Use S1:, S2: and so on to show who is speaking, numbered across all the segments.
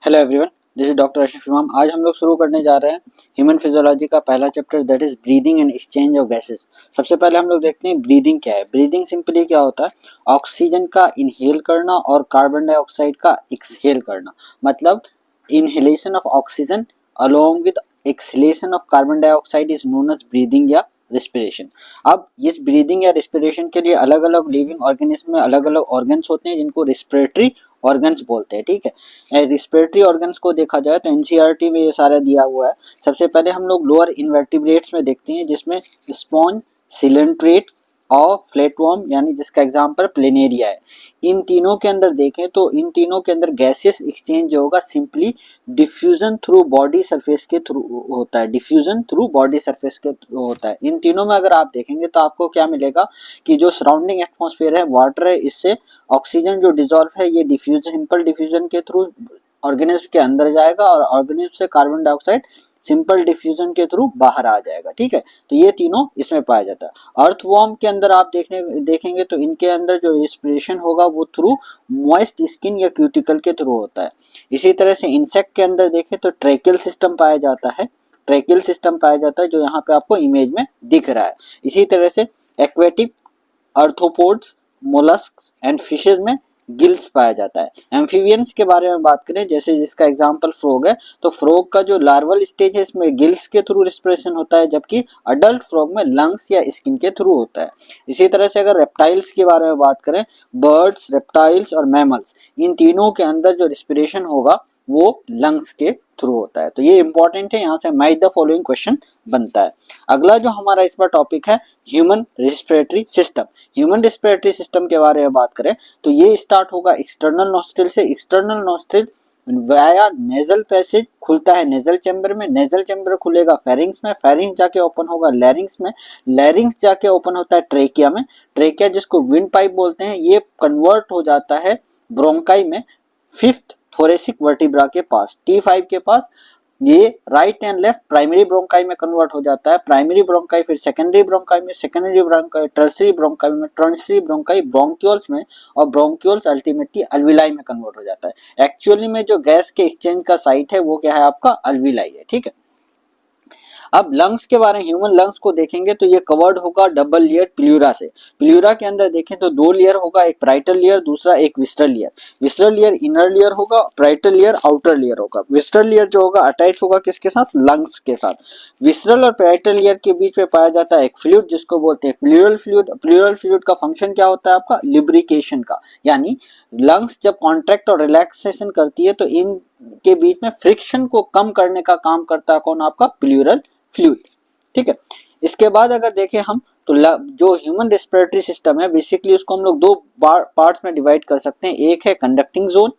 S1: Hello everyone, this is doctor Ashraf इमाम। आज हम लोग शुरू करने जा रहे हैं ह्यूमन फिजियोलॉजी का पहला chapter, that is breathing and exchange of gases. सबसे पहले हम लोग देखते हैं ब्रीदिंग क्या है। ब्रीदिंग सिंपली क्या होता है, ऑक्सीजन का इनहेल करना और कार्बन डाइऑक्साइड का एक्सहेल करना। मतलब inhalation of oxygen along with exhalation of carbon dioxide is known as breathing या रिस्पिरेशन। अब इस ब्रीदिंग या रिस्पिरेशन के लिए अलग अलग लिविंग ऑर्गेनिज्म में अलग अलग ऑर्गन्स होते हैं जिनको रिस्पिरेटरी ऑर्गन्स बोलते हैं। ठीक है, रिस्पिरेटरी ऑर्गन्स को देखा जाए तो एनसीईआरटी में ये सारा दिया हुआ है। सबसे पहले हम लोग लोअर इन्वर्टिब्रेट्स में देखते हैं जिसमें स्पॉन्ज, सिलेंट्रेट्स और फ्लैटवर्म, यानी जिसका एग्जांपल प्लेनेरिया है। इन तीनों के अंदर देखें तो इन तीनों के अंदर गैसियस एक्सचेंज जो होगा simply diffusion through body surface के थ्रू होता है। डिफ्यूजन थ्रू बॉडी सरफेस के थ्रू होता है। इन तीनों में अगर आप देखेंगे तो आपको क्या मिलेगा कि जो सराउंडिंग एटमॉस्फेयर है, वाटर है, इससे ऑक्सीजन जो डिजोल्व है ये डिफ्यूजन, सिंपल डिफ्यूजन के थ्रू ऑर्गेनिज्म के अंदर जाएगा और ऑर्गेनिज्म से कार्बन डाइऑक्साइड सिंपल डिफ्यूजन के थ्रू बाहर आ जाएगा। ठीक है, तो ये तीनों इसमें पाया जाता है। अर्थवॉर्म के अंदर आप देखेंगे तो इनके अंदर जो रेस्पिरेशन होगा वो थ्रू मॉइस्ट स्किन या क्यूटिकल के थ्रू होता है। इसी तरह से इंसेक्ट के अंदर देखें तो ट्रैकियल सिस्टम पाया जाता है। ट्रैकियल सिस्टम पाया जाता है जो यहाँ पे आपको इमेज में दिख रहा है। इसी तरह से aquatic arthropods, molluscs and fishes में गिल्स पाया जाता है। एम्फीबियंस के बारे में बात करें, जैसे जिसका एग्जांपल फ्रॉग है, तो फ्रॉग का जो लार्वल स्टेज है इसमें गिल्स के थ्रू रिस्पिरेशन होता है, जबकि अडल्ट फ्रॉग में लंग्स या स्किन के थ्रू होता है। इसी तरह से अगर रेप्टाइल्स के बारे में बात करें, बर्ड्स, रेप्टाइल्स और मैमल्स, इन तीनों के अंदर जो रिस्पिरेशन होगा वो लंग्स के थ्रू होता है। तो ये इंपॉर्टेंट है, यहाँ से मैच द फॉलोइंग क्वेश्चन बनता है। अगला जो हमारा इस बार टॉपिक है human respiratory system. Human respiratory system के बारे में बात करें तो ये स्टार्ट होगा एक्सटर्नल नॉस्ट्रिल से। External nostril via nasal passage खुलता है नेजल चैम्बर में, नेजल चैम्बर खुलेगा फेरिंग्स में, फेरिंग्स जाके ओपन होगा लैरिंग्स में, लैरिंग्स जाके ओपन होता है ट्रेकिया में, ट्रेकिया जिसको विंड पाइप बोलते हैं ये कन्वर्ट हो जाता है ब्रोंकाई में, फिफ्थ थोरेसिक वर्टिब्रा के पास, T5 के पास। ये right and left primary bronchi में कन्वर्ट हो जाता है, प्राइमरी ब्रोंकाई फिर सेकेंडरी ब्रोंकाई में, सेकेंडरी ब्रोंकाई टर्सरी ब्रोंकाई में, टर्सरी ब्रोंकाई ब्रोंक्यूल्स में, और ब्रोंक्यूल्स अल्टीमेटली अल्विलाई में कन्वर्ट हो जाता है। एक्चुअली में जो गैस के एक्सचेंज का साइट है वो क्या है, आपका अल्विलाई है। ठीक है, अब लंग्स के बारे में ह्यूमन लंग्स को देखेंगे तो ये कवर्ड होगा डबल लेयर प्लूरा से। प्लूरा के अंदर देखें तो दो लेयर होगा, एक पैराइटल लेयर, दूसरा एक visceral layer. Visceral layer inner layer होगा, पैराइटल लेयर आउटर लेयर होगा। विस्टरल लेयर जो होगा अटैच होगा किसके साथ, लंग्स के साथ। विस्टरल और पैराइटल लेयर के बीच में पाया जाता है एक फ्लूइड जिसको बोलते हैं प्लूरल फ्लूइड। प्लूरल फ्लूइड का फंक्शन क्या होता है आपका, लिब्रिकेशन का, यानी लंग्स जब कॉन्ट्रैक्ट और रिलैक्सेशन करती है तो इन के बीच में फ्रिक्शन को कम करने का काम करता है कौन, आपका प्लूरल फ्लूइड। ठीक है, इसके बाद अगर देखें हम तो जो ह्यूमन रेस्पिरेटरी सिस्टम है बेसिकली उसको हम लोग दो पार्ट्स में डिवाइड कर सकते हैं। एक है कंडक्टिंग जोन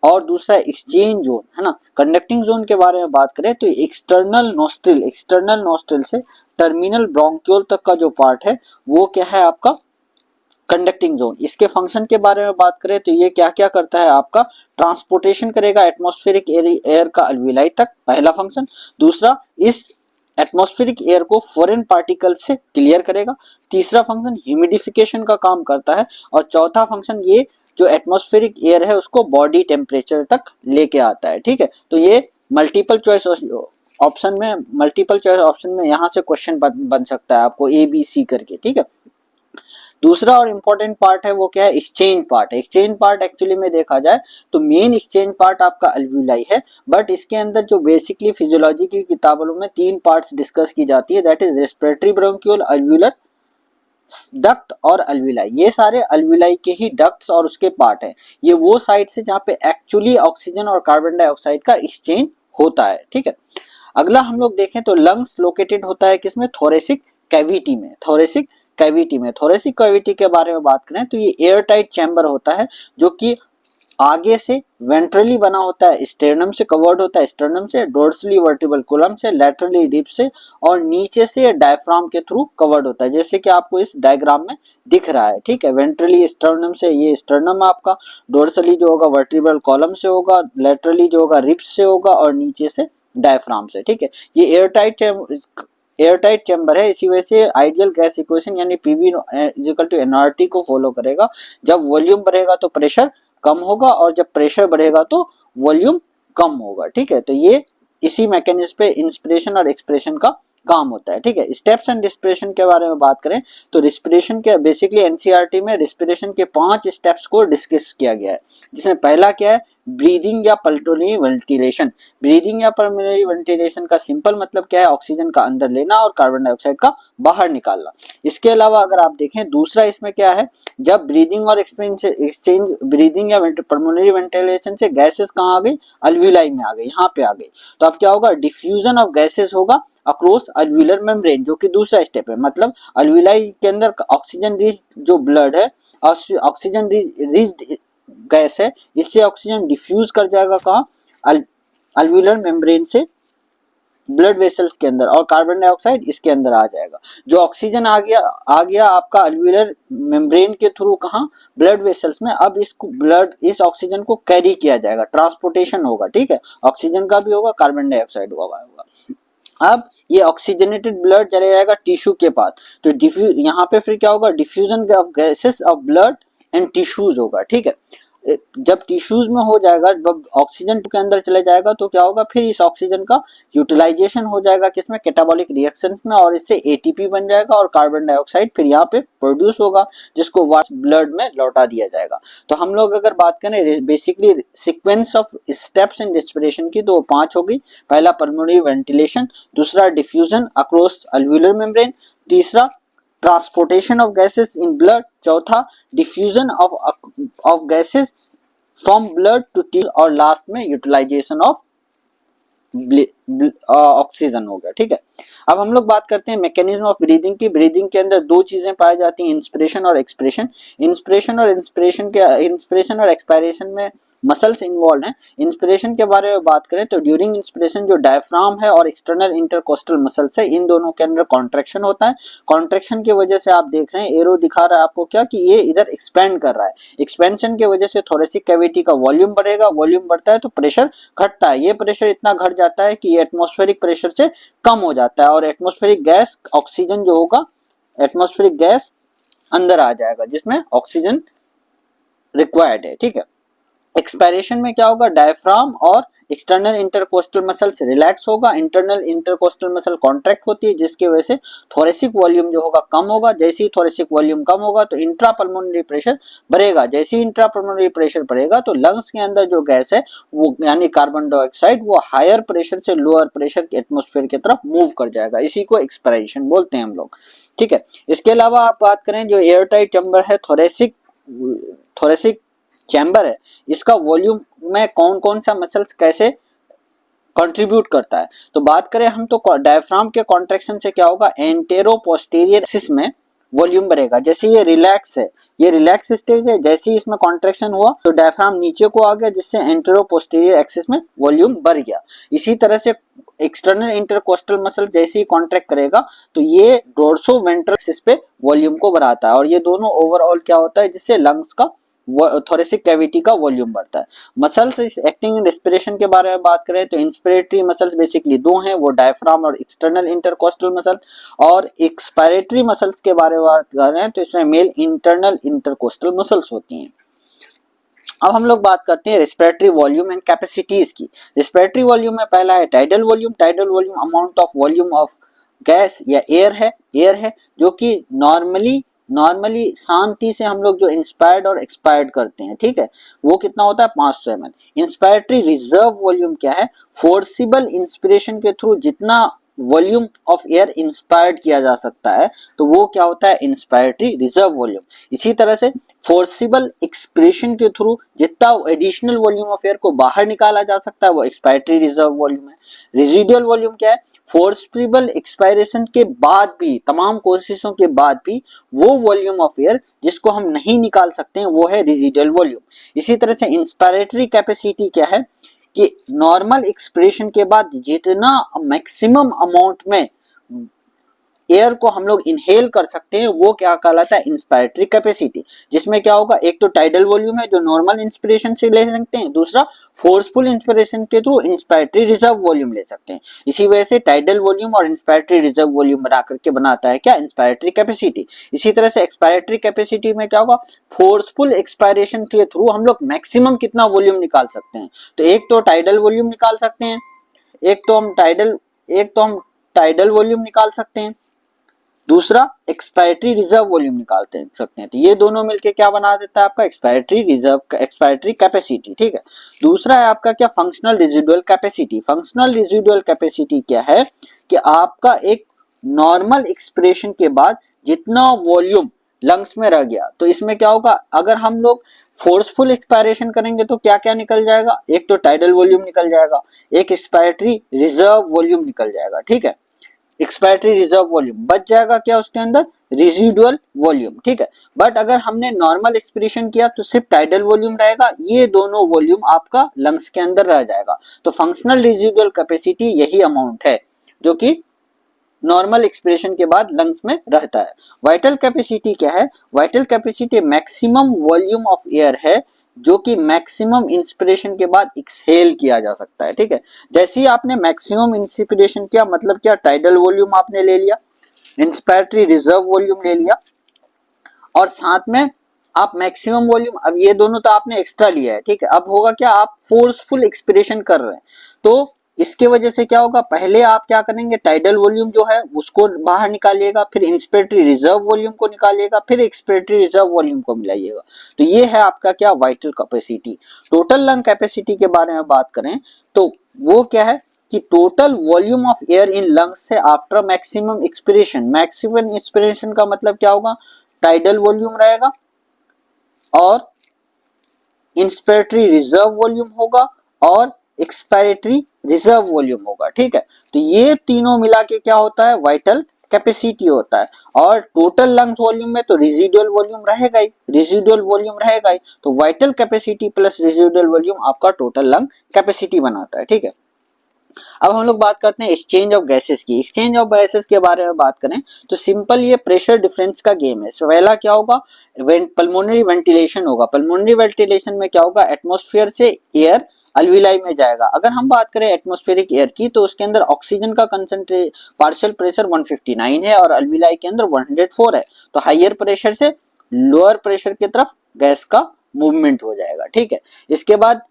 S1: और दूसरा एक्सचेंज जोन, है ना। कंडक्टिंग जोन के बारे में बात करें तो एक्सटर्नल नोस्ट्रिल से टर्मिनल ब्रोंक्यूल तक का जो पार्ट है वो क्या है आपका कंडक्टिंग जोन। इसके फंक्शन के बारे में बात करें तो ये क्या क्या करता है, आपका ट्रांसपोर्टेशन करेगा एटमॉस्फेरिक एयर का अल्विलाई तक, पहला फंक्शन। दूसरा, इस एटमॉस्फेरिक एयर को फॉरेन पार्टिकल से क्लियर करेगा। तीसरा फंक्शन ह्यूमिडिफिकेशन का काम करता है। और चौथा फंक्शन ये जो एटमॉस्फेरिक एयर है उसको बॉडी टेम्परेचर तक लेके आता है। ठीक है, तो ये मल्टीपल चॉइस ऑप्शन में यहाँ से क्वेश्चन बन सकता है आपको ABC करके। ठीक है, दूसरा और इम्पोर्टेंट पार्ट है वो क्या है, exchange part. Exchange part actually में देखा जाए तो मेन एक्सचेंज पार्ट आपका अल्विलाई है, बट इसके अंदर जो बेसिकली फिजियोलॉजी की किताबों में तीन पार्ट्स डिस्कस की जाती है, that is respiratory bronchiole, alveolar duct और अल्विलाई। ये सारे अल्विलाई के ही डक्ट्स और उसके पार्ट है। ये वो साइट्स है जहाँ पे एक्चुअली ऑक्सीजन और कार्बन डाइऑक्साइड का एक्सचेंज होता है। ठीक है, अगला हम लोग देखें तो लंग्स लोकेटेड होता है किसमें, थोरेसिक कैविटी में। थोरेसिक कैविटी के बारे में बात करें तो ये एयर टाइट चैम्बर होता है जो कि आगे से वेंट्रली बना होता है, स्टेर्नम से कवर्ड होता है, स्टेर्नम से, डोर्सली वर्टिब्रल कॉलम से, लैटरली रिब से, और नीचे से डायफ्राम के थ्रू कवर्ड होता है, जैसे कि आपको इस डायग्राम में दिख रहा है। ठीक है, वेंट्रली स्टेर्नम से, ये स्टेर्नम आपका, डोर्सली जो होगा वर्टिब्रल कॉलम से होगा, लैटरली जो होगा रिब्स से होगा, और नीचे से डायफ्राम से। ठीक है, ये एयरटाइट चैम्बर है। इसी वजह से आइडियल गैस इक्वेशन यानी PV इक्वल टू nRT को फॉलो करेगा। जब वॉल्यूम बढ़ेगा तो प्रेशर कम होगा और जब प्रेशर बढ़ेगा तो वॉल्यूम कम होगा। ठीक है, तो ये इसी मैकेनिज्म पे इंस्पिरेशन और एक्सप्रेशन का काम होता है। ठीक है, स्टेप्स एंड रिस्पिरेशन के बारे में बात करें तो रिस्पिरेशन के बेसिकली एनसीईआरटी में रिस्पिरेशन के 5 स्टेप्स को डिस्कस किया गया है, जिसमें पहला क्या है, ब्रीदिंग या पल्मोनरी वेंटिलेशन। ब्रीदिंग या पल्मोनरी वेंटिलेशन का सिंपल मतलब क्या है, ऑक्सीजन का अंदर लेना और कार्बन डाइऑक्साइड का बाहर निकालना। इसके अलावा अगर आप देखें दूसरा इसमें क्या है, जब ब्रीदिंग और एक्सचेंज ब्रीदिंग या पल्मोनरी वेंटिलेशन से गैसेस कहाँ आ गई, अल्विलाई में आ गई, यहाँ पे आ गई, तो अब क्या होगा, डिफ्यूजन ऑफ गैसेस होगा अक्रॉस अल्विलर मेम्ब्रेन, जो कि दूसरा स्टेप है। मतलब अल्विलाई के अंदर ऑक्सीजन रिच जो ब्लड है, ऑक्सीजन रिच गैस है, इससे ऑक्सीजन डिफ्यूज कर जाएगा कहाँ, अल्विलर मेम्ब्रेन से ब्लड वेसल्स के अंदर, और कार्बन डाइऑक्साइड इसके अंदर आ जाएगा। जो ऑक्सीजन आ गया आपका अल्विलर मेम्ब्रेन के थ्रू कहाँ, ब्लड वेसल्स में। अब इस ऑक्सीजन को कैरी किया जाएगा, ट्रांसपोर्टेशन होगा। ठीक है, ऑक्सीजन का भी होगा, कार्बन डाइऑक्साइड होगा। अब ये ऑक्सीजनेटेड ब्लड चले जाएगा टिश्यू के पास, तो यहाँ पे फिर क्या होगा, diffusion of gases of blood and tissues होगा। ठीक है, जब टिश्यूज में हो जाएगा, जब ऑक्सीजन के अंदर चले जाएगा तो क्या होगा, फिर इस ऑक्सीजन का यूटिलाइजेशन हो जाएगा किसमें, कैटाबॉलिक रिएक्शंस में, और इससे एटीपी बन जाएगा और कार्बन डाइऑक्साइड फिर यहाँ पे प्रोड्यूस होगा, जिसको ब्लड में लौटा दिया जाएगा। तो हम लोग अगर बात करें basically sequence of steps in respiration की, तो 5 होगी। पहला पल्मोनरी वेंटिलेशन, दूसरा डिफ्यूजन अक्रॉस अल्वियोलर मेम्ब्रेन, तीसरा transportation of gases in blood, चौथा diffusion of gases from blood to tissue, और लास्ट में यूटिलाइजेशन ऑफ ऑक्सीजन हो गया। ठीक है, अब हम लोग बात करते हैं मैकेनिज्म ऑफ ब्रीदिंग की। ब्रीदिंग के अंदर 2 चीजें पाई जाती हैं, इंस्पिरेशन और एक्सपिरेशन। इंस्पिरेशन और एक्सपायरेशन में मसल्स इन्वॉल्व हैं। इंस्पिरेशन के बारे में बात करें तो ड्यूरिंग इंस्पिरेशन जो डायफ्राम है और एक्सटर्नल इंटरकोस्टल मसल्स है, इन दोनों के अंदर कॉन्ट्रैक्शन होता है। कॉन्ट्रैक्शन की वजह से आप देख रहे हैं, एरो दिखा रहा है आपको क्या, कि ये इधर एक्सपेंड कर रहा है। एक्सपेंशन की वजह से थोरेसिक कैविटी का वॉल्यूम बढ़ेगा, वॉल्यूम बढ़ता है तो प्रेशर घटता है। ये प्रेशर इतना घट जाता है कि ये एटमॉस्फेरिक प्रेशर से कम हो जाता है, और एटमॉस्फेरिक गैस ऑक्सीजन जो होगा, एटमॉस्फेरिक गैस अंदर आ जाएगा, जिसमें ऑक्सीजन रिक्वायर्ड है। ठीक है, एक्सपायरेशन में क्या होगा, डायफ्राम और एक्सटर्नल इंटरकोस्टल मसल्स रिलैक्स होगा, इंटरनल इंटरकोस्टल मसल कॉन्ट्रैक्ट होती है, जिसकी वजह से थोरेसिक वॉल्यूम जो होगा कम होगा। जैसे ही थोरेसिक वॉल्यूम कम होगा तो इंट्रापल्मोनरी प्रेशर बढ़ेगा। जैसे ही इंट्रापल्मोनरी प्रेशर बढ़ेगा तो लंग्स के अंदर जो गैस है वो यानी कार्बन डाइऑक्साइड, वो हायर प्रेशर से लोअर प्रेशर के एटमॉस्फेयर की तरफ मूव कर जाएगा। इसी को एक्सपायरेशन बोलते हैं हम लोग। ठीक है, इसके अलावा आप बात करें जो एयर टाइट चैम्बर है, थोरेसिक चैम्बर है, इसका वॉल्यूम में कौन कौन सा मसल्स कैसे कंट्रीब्यूट करता है, तो बात करें हम तो डायफ्राम के कॉन्ट्रैक्शन से क्या होगा, एंटेरो पोस्टीरियर एक्सिस में वॉल्यूम बढ़ेगा। जैसे ये रिलैक्स है, ये रिलैक्स स्टेज है, जैसे ही इसमें कॉन्ट्रैक्शन हुआ तो डायफ्राम नीचे को आ गया, जिससे एंटेरो पोस्टीरियर एक्सिस में वॉल्यूम बढ़ गया। इसी तरह से एक्सटर्नल इंटरकोस्टल मसल जैसे ही कॉन्ट्रैक्ट करेगा तो ये डोर्सो वेंट्रल एक्सिस पे वॉल्यूम को बढ़ाता है, और ये दोनों ओवरऑल क्या होता है, जिससे लंग्स का थोरेसिक कैविटी का वॉल्यूम बढ़ता है। मसल्स एक्टिंग इन रेस्पिरेशन के बारे में बात करें तो इंस्पिरेटरी मसल्स बेसिकली 2 हैं, वो डायफ्राम और एक्सटर्नल इंटरकोस्टल मसल। और एक्सपायरेटरी मसल्स के बारे में बात करें तो इसमें मेल इंटरनल इंटरकोस्टल मसल्स होती हैं। अब हम लोग बात करते हैं रेस्पिरेटरी वॉल्यूम एंड कैपेसिटीज की। रेस्पिरेटरी वॉल्यूम में पहला है tidal volume. Tidal volume amount of volume of gas या एयर है जो कि नॉर्मली शांति से हम लोग जो इंस्पायर्ड और एक्सपायर्ड करते हैं। ठीक है, वो कितना होता है, 500 ml। इंस्पायरेटरी रिजर्व वॉल्यूम क्या है, फोर्सिबल इंस्पिरेशन के थ्रू जितना वॉल्यूम ऑफ एयर इंस्पायर्ड किया जा सकता है तो वो क्या होता है, इंस्पायरेटरी रिजर्व वॉल्यूम। इसी तरह से फोर्सिबल एक्सपिरेशन के थ्रू जितना एडिशनल वॉल्यूम ऑफ एयर को बाहर निकाला जा सकता है वो एक्सपायरेटरी रिजर्व वॉल्यूम है। रेजिडुअल वॉल्यूम क्या है, फोर्सिबल एक्सपायरेशन के बाद भी, तमाम कोशिशों के बाद भी वो वॉल्यूम ऑफ एयर जिसको हम नहीं निकाल सकते हैं वो है रेजिडुअल वॉल्यूम। इसी तरह से इंस्पायरेटरी कैपेसिटी क्या है कि नॉर्मल एक्सप्रेशन के बाद जितना मैक्सिमम अमाउंट में एयर को हम लोग इनहेल कर सकते हैं वो क्या कहलाता है, इंस्पायरेटरी कैपेसिटी, जिसमें क्या होगा, एक तो टाइडल वॉल्यूम है जो नॉर्मल इंस्पिरेशन से ले सकते हैं, दूसरा फोर्सफुल इंस्पिरेशन के थ्रू इंस्पायरेटरी रिजर्व वॉल्यूम ले सकते हैं। इसी वजह से टाइडल वॉल्यूम और इंस्पायरेटरी रिजर्व वॉल्यूम बना करके बनाता है क्या, इंस्पायरेटरी कैपेसिटी। इसी तरह से एक्सपायरेटरी कैपेसिटी में क्या होगा, फोर्सफुल एक्सपायरेशन के थ्रू हम लोग मैक्सिमम कितना वॉल्यूम निकाल सकते हैं। तो एक तो टाइडल वॉल्यूम निकाल सकते हैं, एक तो हम टाइडल वॉल्यूम निकाल सकते हैं, दूसरा एक्सपायरेटरी रिजर्व वॉल्यूम निकालते सकते हैं। तो ये दोनों मिलके क्या बना देता है आपका, एक्सपायरेटरी रिजर्व, एक्सपायरेटरी कैपेसिटी, ठीक है। दूसरा है आपका क्या, functional residual capacity. Functional residual capacity क्या है कि आपका एक नॉर्मल एक्सप्रेशन के बाद जितना वॉल्यूम लंग्स में रह गया, तो इसमें क्या होगा, अगर हम लोग फोर्सफुल एक्सपायरेशन करेंगे तो क्या क्या निकल जाएगा, एक तो टाइडल वॉल्यूम निकल जाएगा, एक एक्सपायरेटरी रिजर्व वॉल्यूम निकल जाएगा, ठीक है। एक्सपायरेटरी रिजर्व वॉल्यूम बच जाएगा क्या उसके अंदर, रेजिडुअल वॉल्यूम, ठीक है। बट अगर हमने नॉर्मल एक्सप्रेशन किया तो सिर्फ टाइडल वॉल्यूम रहेगा, ये दोनों वॉल्यूम आपका लंग्स के अंदर रह जाएगा। तो फंक्शनल रेजिडुअल कैपेसिटी यही अमाउंट है जो कि नॉर्मल एक्सप्रेशन के बाद लंग्स में रहता है। वाइटल कैपेसिटी क्या है, vital capacity maximum volume of air है जो कि मैक्सिमम इंस्पिरेशन के बाद एक्सहेल किया जा सकता है, ठीक है। जैसे ही आपने मैक्सिमम इंस्पिरेशन किया, मतलब क्या, टाइडल वॉल्यूम आपने ले लिया, इंस्पायरेटरी रिजर्व वॉल्यूम ले लिया, और साथ में आप मैक्सिमम वॉल्यूम, अब ये दोनों तो आपने एक्स्ट्रा लिया है, ठीक है। अब होगा क्या, आप फोर्सफुल एक्सपिरेशन कर रहे हैं, तो इसके वजह से क्या होगा, पहले आप क्या करेंगे, टाइडल वॉल्यूम जो है उसको बाहर निकालिएगा, फिर इंस्पिरेटरी रिजर्व वॉल्यूम को निकालिएगा, फिर एक्सपिरेटरी रिजर्व वॉल्यूम को मिलाइएगा। तो ये है आपका क्या, vital capacity. Total lung capacity के बारे में बात करें तो वो क्या है कि total volume of air in lungs है after maximum expiration. Maximum expiration का मतलब क्या होगा, टाइडल वॉल्यूम रहेगा और इंस्पिरेटरी रिजर्व वॉल्यूम होगा और एक्सपायरेटरी रिजर्व वॉल्यूम होगा, ठीक है। तो ये तीनों मिला के क्या होता है, वाइटल कैपेसिटी होता है। और टोटल लंग्स वॉल्यूम में तो रेजिडुअल वॉल्यूम रहेगा ही, रेजिडुअल वॉल्यूम रहेगा ही, तो vital capacity plus residual volume आपका टोटल लंग कैपेसिटी बनाता है, ठीक है। अब हम लोग बात करते हैं एक्सचेंज ऑफ गैसेस की। एक्सचेंज ऑफ गैसेस के बारे में बात करें तो सिंपल ये प्रेशर डिफरेंस का गेम है। पहला क्या होगा, पल्मोनरी वेंटिलेशन होगा। पल्मोनरी वेंटिलेशन में क्या होगा, एटमॉस्फेयर से एयर अल्विलाई में जाएगा। अगर हम बात करें एटमॉस्फेरिक एयर की तो उसके अंदर ऑक्सीजन का कंसंट्रेट पार्शियल प्रेशर 159 है और अल्विलाई के अंदर 104 है। तो हायर प्रेशर से लोअर प्रेशर की तरफ गैस का मूवमेंट हो जाएगा, ठीक है। इसके बाद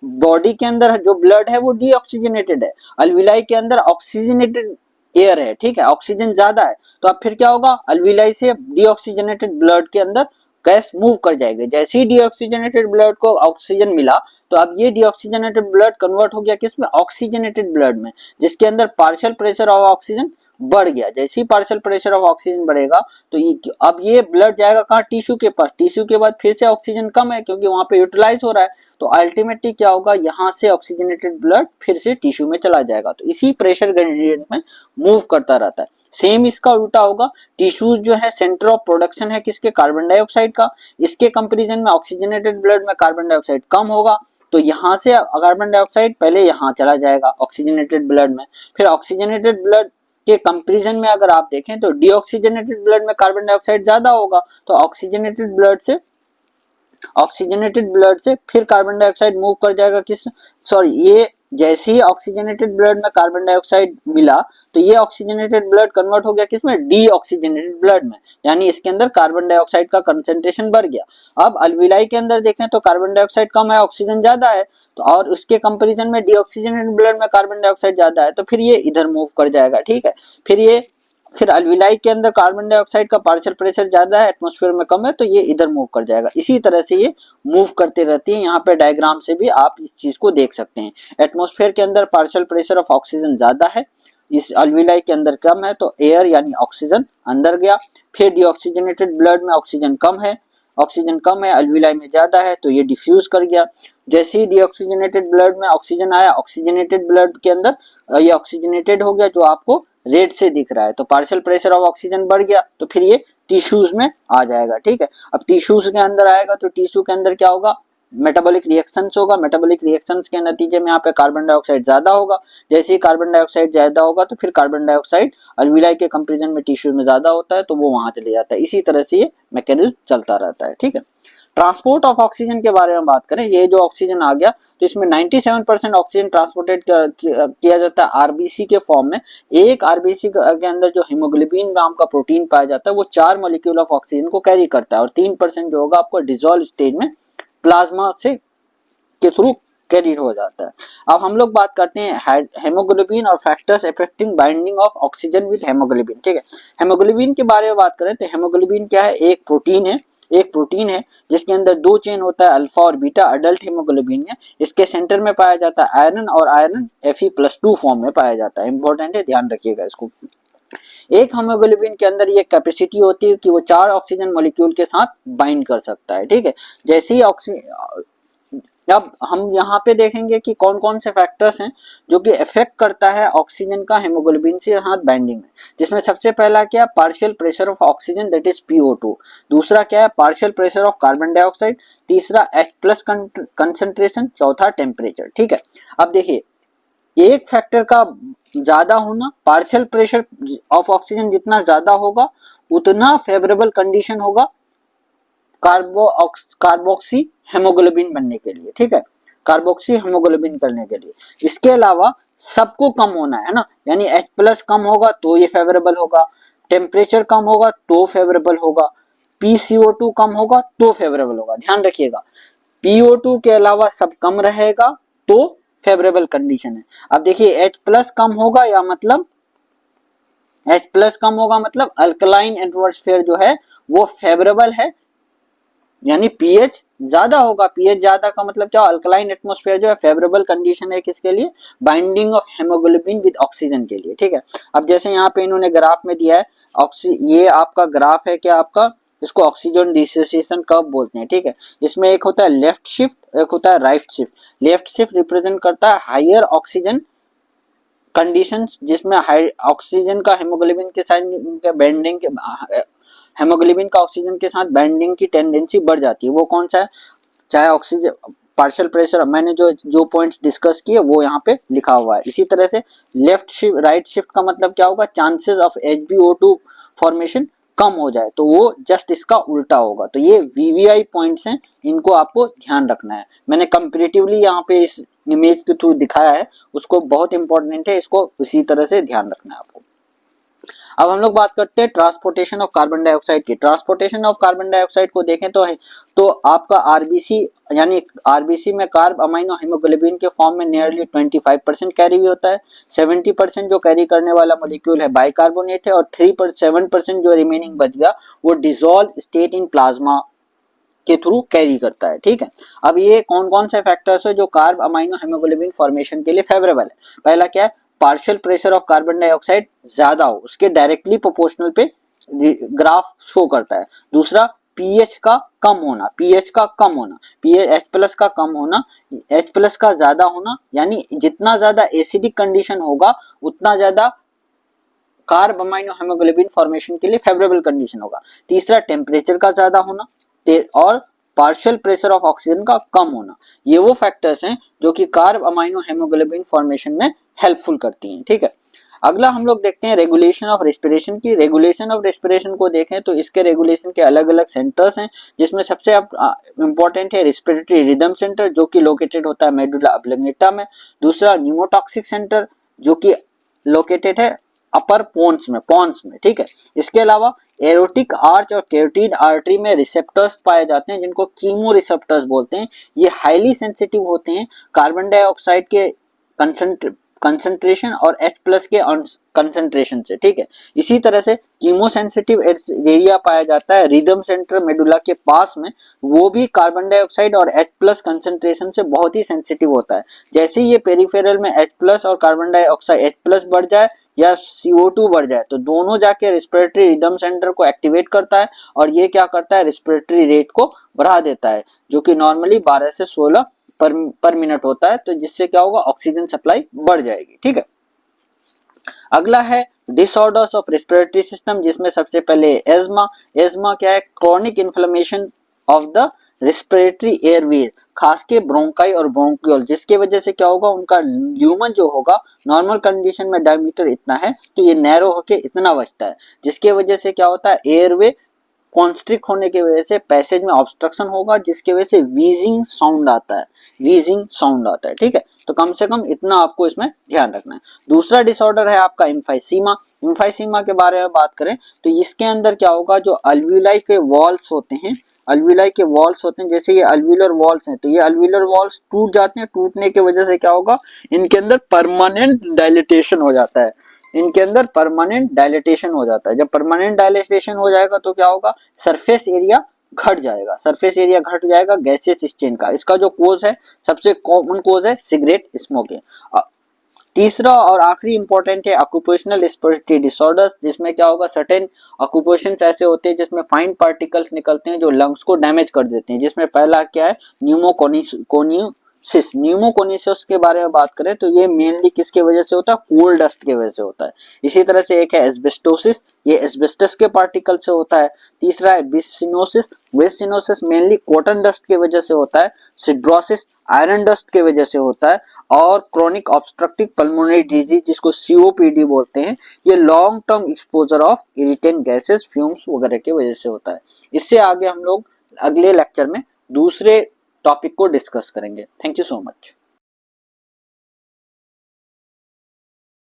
S1: बॉडी के अंदर जो ब्लड है वो डीऑक्सीजनेटेड है, अल्विलाई के अंदर ऑक्सीजनेटेड एयर है, ठीक है, ऑक्सीजन ज्यादा है। तो अब फिर क्या होगा, अल्विलाई से डीऑक्सीजनेटेड ब्लड के अंदर गैस मूव कर जाएगी। जैसे ही डीऑक्सीजनेटेड ब्लड को ऑक्सीजन मिला तो अब ये डीऑक्सीजनेटेड ब्लड कन्वर्ट हो गया किसमें, ऑक्सीजनेटेड ब्लड में, जिसके अंदर पार्शियल प्रेशर ऑफ ऑक्सीजन बढ़ गया। जैसे ही पार्शियल प्रेशर ऑफ ऑक्सीजन बढ़ेगा तो अब ये ब्लड जाएगा कहाँ, टिश्यू के पास। टिश्यू के बाद फिर से ऑक्सीजन कम है क्योंकि वहां पे यूटिलाइज हो रहा है, तो अल्टीमेटली क्या होगा, यहाँ से ऑक्सीजनेटेड ब्लड फिर से टिश्यू में चला जाएगा। तो इसी प्रेशर ग्रेडियंट में मूव करता रहता है। सेम इसका उल्टा होगा, टिश्यूज जो है सेंटर ऑफ प्रोडक्शन है किसके, कार्बन डाइऑक्साइड का। इसके कंपेरिजन में ऑक्सीजनेटेड ब्लड में कार्बन डाइऑक्साइड कम होगा, तो यहाँ से कार्बन डाइऑक्साइड पहले यहाँ चला जाएगा ऑक्सीजनेटेड ब्लड में। फिर ऑक्सीजनेटेड ब्लड के कंपैरिजन में अगर आप देखें तो डीऑक्सीजनेटेड ब्लड में कार्बन डाइऑक्साइड ज्यादा होगा, तो ऑक्सीजनेटेड ब्लड से फिर कार्बन डाइऑक्साइड मूव कर जाएगा किस, ये जैसे ही ऑक्सीजनेटेड ब्लड में कार्बन डाइऑक्साइड मिला तो ये ऑक्सीजनेटेड ब्लड कन्वर्ट हो गया किसमें, डीऑक्सीजनेटेड ब्लड में, यानी इसके अंदर कार्बन डाइऑक्साइड का कंसंट्रेशन बढ़ गया। अब अल्विलाई के अंदर देखें तो कार्बन डाइऑक्साइड कम है, ऑक्सीजन ज्यादा है, तो और उसके कंपैरिजन में डीऑक्सीजनेटेड ब्लड में कार्बन डाइऑक्साइड ज्यादा है, तो फिर ये इधर मूव कर जाएगा, ठीक है। फिर अल्विलाई के अंदर कार्बन डाइऑक्साइड का पार्शियल प्रेशर ज्यादा है, एटमॉस्फेयर में कम है, तो ये इधर मूव कर जाएगा। इसी तरह से ये मूव करते रहती है। यहाँ पे डायग्राम से भी आप इस चीज को देख सकते हैं। एटमॉस्फेयर के अंदर पार्शियल प्रेशर ऑफ ऑक्सीजन ज्यादा है, इस अल्विलाई के अंदर कम है, तो एयर यानी ऑक्सीजन अंदर गया। फिर डीऑक्सीजनेटेड ब्लड में ऑक्सीजन कम है, अल्विलाई में ज्यादा है, तो ये डिफ्यूज कर गया। जैसे ही डीऑक्सीजनेटेड ब्लड में ऑक्सीजन आया, ऑक्सीजनेटेड ब्लड के अंदर ये ऑक्सीजनेटेड हो गया जो आपको रेड से दिख रहा है, तो पार्शियल प्रेशर ऑफ ऑक्सीजन बढ़ गया, तो फिर ये टिश्यूज में आ जाएगा, ठीक है। अब टिश्यूज के अंदर आएगा तो टिश्यू के अंदर क्या होगा, मेटाबॉलिक रिएक्शंस होगा, मेटाबॉलिक रिएक्शंस के नतीजे में यहाँ पे कार्बन डाइऑक्साइड ज्यादा होगा। जैसे ही कार्बन डाइऑक्साइड ज्यादा होगा तो फिर कार्बन डाइऑक्साइड अल्विलाई के कंपैरिजन में टिश्यू में ज्यादा होता है तो वो वहां चले जाता है। इसी तरह से ये मैकेनिज्म चलता रहता है। ठीक है, ट्रांसपोर्ट ऑफ ऑक्सीजन के बारे में बात करें, ये जो ऑक्सीजन आ गया तो इसमें 97% ऑक्सीजन ट्रांसपोर्टेड किया जाता है आरबीसी के फॉर्म में। एक आरबीसी के अंदर जो हीमोग्लोबिन नाम का प्रोटीन पाया जाता है वो 4 मॉलिक्यूल ऑफ ऑक्सीजन को कैरी करता है और 3% जो होगा आपको डिसॉल्व स्टेज में प्लाज्मा से के थ्रू कैरी हो जाता है। अब हम लोग बात करते हैं हेमोग्लोबिन और factors affecting binding of oxygen with haemoglobin. ठीक है, हेमोग्लोबिन के बारे में बात करें तो हेमोग्लोबिन क्या है, एक प्रोटीन है जिसके अंदर 2 चेन होता है अल्फा और बीटा अडल्ट हेमोग्लोबिन में। इसके सेंटर में पाया जाता है आयरन और आयरन Fe+2 फॉर्म में पाया जाता है। इंपॉर्टेंट है, ध्यान रखिएगा इसको। एक हेमोग्लोबिन के अंदर ये कैपेसिटी होती है कि वो 4 ऑक्सीजन मॉलिक्यूल के साथ बाइंड कर सकता है। ठीक है, जैसे ही अब हम यहाँ पे देखेंगे कि कौन कौन से फैक्टर्स हैं जो कि इफेक्ट करता है ऑक्सीजन का हेमोग्लोबिन से साथ बाइंडिंग में। जिसमें सबसे पहला क्या, partial pressure of oxygen that is PO2। दूसरा क्या है, partial pressure of carbon dioxide. तीसरा H+ कंसंट्रेशन। चौथा टेम्परेचर। ठीक है, अब देखिए एक फैक्टर का ज्यादा होना, पार्शियल प्रेशर ऑफ ऑक्सीजन जितना ज्यादा होगा उतना फेवरेबल कंडीशन होगा कार्बोक्सी हेमोग्लोबिन बनने के लिए। ठीक है, कार्बोक्सी हेमोग्लोबिन करने के लिए। इसके अलावा सबको कम होना है ना, यानी H+ कम होगा तो ये फेवरेबल होगा, टेम्परेचर कम होगा तो फेवरेबल होगा, PCO2 कम होगा तो फेवरेबल होगा। ध्यान रखिएगा, PO2 के अलावा सब कम रहेगा तो फेवरेबल कंडीशन है। अब देखिए H+ कम होगा या मतलब H+ कम होगा मतलब अल्कलाइन एटमॉस्फेयर जो है वो फेवरेबल है, यानी पीएच ज्यादा होगा। पीएच ज्यादा का मतलब क्या, अल्कलाइन एटमॉस्फेयर जो है फेवरेबल कंडीशन है किसके लिए, binding of haemoglobin with oxygen के लिए। ठीक है, अब जैसे यहाँ पे इन्होंने ग्राफ में दिया है ये आपका ग्राफ है क्या आपका, इसको ऑक्सीजन डिसोसिएशन कर्व बोलते हैं। ठीक है, इसमें एक होता है लेफ्ट शिफ्ट, एक होता है right shift. Left shift represent करता है हायर ऑक्सीजन कंडीशंस जिसमें हाई ऑक्सीजन का हेमोग्लोबिन के साथ बाइंडिंग के हेमोग्लोबिन का ऑक्सीजन के साथ बाइंडिंग की टेंडेंसी बढ़ जाती है। वो कौन सा है, चाहे ऑक्सीजन पार्शियल प्रेशर, मैंने जो पॉइंट्स डिस्कस किए वो यहाँ पे लिखा हुआ है। इसी तरह से लेफ्ट शिफ्ट राइट शिफ्ट का मतलब क्या होगा, चांसेस ऑफ HbO2 फॉर्मेशन कम हो जाए, तो वो जस्ट इसका उल्टा होगा। तो ये VVI पॉइंट्स हैं, इनको आपको ध्यान रखना है। मैंने कंपैरेटिवली यहाँ पे इस इमेज के थ्रू दिखाया है, उसको बहुत इंपॉर्टेंट है, इसको उसी तरह से ध्यान रखना है आपको। अब हम लोग बात करते हैं ट्रांसपोर्टेशन ऑफ कार्बन डाइऑक्साइड की। ट्रांसपोर्टेशन ऑफ कार्बन डाइऑक्साइड को देखें तो आपका आरबीसी यानी आरबीसी में कार्ब अमाइनो हेमोग्लोबिन के फॉर्म में नियरली 25% कैरी भी होता है। 70% जो कैरी करने वाला मॉलिक्यूल है बाइकार्बोनेट है और 7% जो रिमेनिंग बच गया वो डिसॉल्व स्टेट इन प्लाज्मा के थ्रू कैरी करता है। ठीक है, अब ये कौन कौन से फैक्टर्स है जो कार्ब अमाइनो हेमोग्लोबिन फॉर्मेशन के लिए फेवरेबल है। पहला क्या है, partial pressure of carbon dioxide ज्यादा हो, उसके डायरेक्टली प्रोपोर्शनल पे ग्राफ शो करता है। दूसरा पीएच का कम होना, पीएच H+ का कम होना, H+ का ज्यादा होना, यानी जितना ज्यादा एसिडिक कंडीशन होगा उतना ज्यादा कार्ब अमाइनो हेमोग्लोबिन फॉर्मेशन के लिए फेवरेबल कंडीशन होगा। तीसरा टेम्परेचर का ज्यादा होना और पार्शियल प्रेशर ऑफ ऑक्सीजन का कम होना। ये वो फैक्टर्स हैं जो कि कार्ब अमाइनो हेमोग्लोबिन फॉर्मेशन में हेल्पफुल करती हैं। ठीक है, अगला हम लोग देखते हैं रेगुलेशन ऑफ रेस्पिरेशन की। रेगुलेशन ऑफ रेस्पिरेशन को देखें तो इसके रेगुलेशन के अलग अलग सेंटर्स हैं, जिसमें सबसे इंपॉर्टेंट है रेस्पिरेटरी रिदम सेंटर जो कि लोकेटेड होता है मेडुला ऑब्लोंगेटा में। दूसरा न्यूमोटॉक्सिक सेंटर जो कि लोकेटेड है अपर पोन्स में। ठीक है, इसके अलावा एरोटिक आर्च और कैरोटिड आर्टरी में रिसेप्टर्स पाए जाते हैं जिनको कीमो रिसेप्टर्स बोलते हैं। ये हाईली सेंसिटिव होते हैं कार्बन डाइऑक्साइड के कंसंट्रेशन और H+ के कंसंट्रेशन से। ठीक है, इसी तरह से कीमोसेंसिटिव एरिया पाया जाता है रिदम सेंटर मेडुला के पास में, वो भी कार्बन डाइऑक्साइड और H+ कंसंट्रेशन से बहुत ही सेंसिटिव होता है। जैसे ही ये पेरिफेरल में H+ और कार्बन डाइऑक्साइड H+ बढ़ जाए या CO2 बढ़ जाए तो दोनों जाके रेस्पिरेटरी रिदम सेंटर को एक्टिवेट करता है और ये क्या करता है, रेस्पिरेटरी रेट को बढ़ा देता है, जो कि नॉर्मली 12 से 16 पर मिनट होता है। तो जिससे क्या होगा, ऑक्सीजन सप्लाई बढ़ जाएगी। ठीक है, अगला है डिसऑर्डर्स ऑफ रेस्पिरेटरी सिस्टम, जिसमें सबसे पहले एज्मा क्या है, chronic inflammation of the respiratory Airways, खास के ब्रोंकाई और ब्रोंकियोल, जिसके वजह से क्या होगा, उनका ल्यूमन जो होगा नॉर्मल कंडीशन में डायमीटर इतना है तो ये नैरो होके इतना बचता है, जिसके वजह से क्या होता है, एयरवे कॉन्स्ट्रिक्ट होने की वजह से पैसेज में ऑब्स्ट्रक्शन होगा, जिसकी वजह से वीजिंग साउंड आता है, वीजिंग साउंड आता है। ठीक है, तो कम से कम इतना आपको इसमें ध्यान रखना है। दूसरा डिसऑर्डर है आपका एम्फाइसीमा। एम्फाइसीमा के बारे में बात करें तो इसके अंदर क्या होगा, जो अल्वियोलाई के वॉल्स होते हैं, अल्वियोलाई के वॉल्स होते हैं, जैसे ये अल्वियोलर वॉल्स हैं, तो ये अल्वियोलर वॉल्स टूट जाते हैं, टूटने की वजह से क्या होगा, इनके अंदर परमानेंट डायलिटेशन हो जाता है, इनके अंदर परमानेंट डायलिटेशन हो जाता है। जब परमानेंट डायलिटेशन हो जाएगा तो क्या होगा, सरफेस एरिया घट जाएगा, सरफेस एरिया घट जाएगा गैसियस स्टेन का। इसका जो कोज है, सबसे कॉमन कोज है सिगरेट स्मोकिंग। तीसरा और आखिरी इंपॉर्टेंट है ऑक्यूपेशनल रेस्पिरेटरी डिसऑर्डर्स, जिसमें क्या होगा, सर्टेन ऑक्यूपेशंस ऐसे होते हैं जिसमें फाइन पार्टिकल्स निकलते हैं जो लंग्स को डैमेज कर देते हैं, जिसमें पहला क्या है, न्यूमोकोनिसिस के बारे में बात करें तो ये मेनली किसके वजह से होता है, कोल डस्ट की वजह से होता है। इसी तरह से एक है एस्बेस्टोसिस, ये एस्बेस्टस के पार्टिकल से होता है। तीसरा है बिससिनोसिस, बिससिनोसिस मेनली कॉटन डस्ट की वजह से होता है। सिड्रोसिस आयरन डस्ट की वजह से होता है। और क्रोनिक ऑब्स्ट्रक्टिव पल्मोनरी डिजीज, जिसको सीओपीडी बोलते हैं, ये long term exposure of irritant gases, fumes वगैरह की वजह से होता है। इससे आगे हम लोग अगले लेक्चर में दूसरे टॉपिक को डिस्कस करेंगे। Thank you so much.